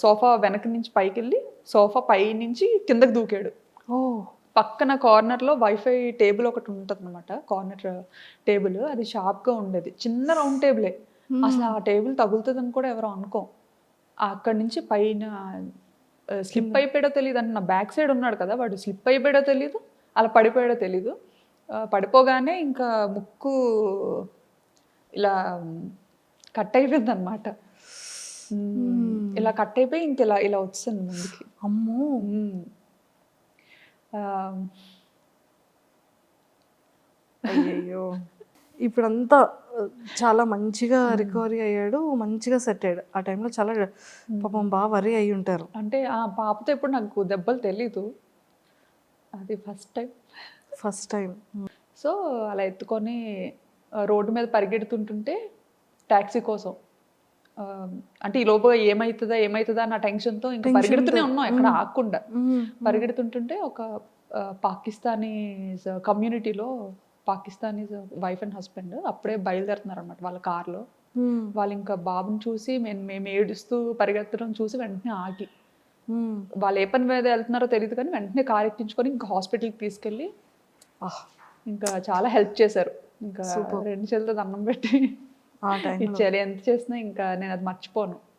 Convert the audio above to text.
Sofa వెనక నుంచి పైకి వెళ్ళి సోఫా పై నుంచి కిందకి దూకాడు. ఓ పక్కన కార్నర్లో వైఫై టేబుల్ ఒకటి ఉంటుంది అనమాట, కార్నర్ టేబుల్. అది షార్ప్గా ఉండేది, చిన్న రౌండ్ టేబులే. అసలు ఆ టేబుల్ తగులుతుందని కూడా ఎవరు అనుకోం. అక్కడి నుంచి పైన స్లిప్ అయిపోయాడో తెలియదు అంటే, నా బ్యాక్ సైడ్ ఉన్నాడు కదా వాడు, స్లిప్ అయిపోయాడో తెలియదు, అలా పడిపోయాడో తెలీదు. పడిపోగానే ఇంకా ముక్కు ఇలా కట్ అయిపోయింది అనమాట. ఇలా కట్ అయిపోయి ఇంక ఇలా ఇలా వచ్చింది ముందుకి. అమ్మో. ఆ, అయ్యయ్యో. ఇప్పుడంతా చాలా మంచిగా రికవరీ అయ్యాడు, మంచిగా సెట్ అయ్యాడు. ఆ టైంలో చాలా పాపం బాగా వరి అయి ఉంటారు. అంటే ఆ పాపతో ఎప్పుడు నాకు దెబ్బలు తెలీదు, అది ఫస్ట్ టైం. సో అలా ఎత్తుకొని రోడ్డు మీద పరిగెడుతుంటుంటే ట్యాక్సీ కోసం, అంటే ఈ లోపు ఏమవుతుందా నా టెన్షన్తో ఇంకా పరిగెడుతూనే ఉన్నాం ఎక్కడ ఆగకుండా. పరిగెడుతుంటుంటే ఒక పాకిస్తానీస్ కమ్యూనిటీలో, పాకిస్తానీస్ వైఫ్ అండ్ హస్బెండ్ అప్పుడే బయలుదేరుతున్నారు అనమాట వాళ్ళ కార్లో. వాళ్ళు ఇంకా బాబుని చూసి మేము ఏడుస్తూ పరిగెత్తడం చూసి వెంటనే ఆగి, వాళ్ళు ఏ పని మీద వెళ్తున్నారో తెలియదు కానీ వెంటనే కార్ ఎక్కించుకొని ఇంకా హాస్పిటల్కి తీసుకెళ్ళి ఇంకా చాలా హెల్ప్ చేశారు. ఇంకా 2 చేతులతో దండం పెట్టి ఇచ్చారు. ఎంత చేసినా ఇంకా నేను అది మర్చిపోను.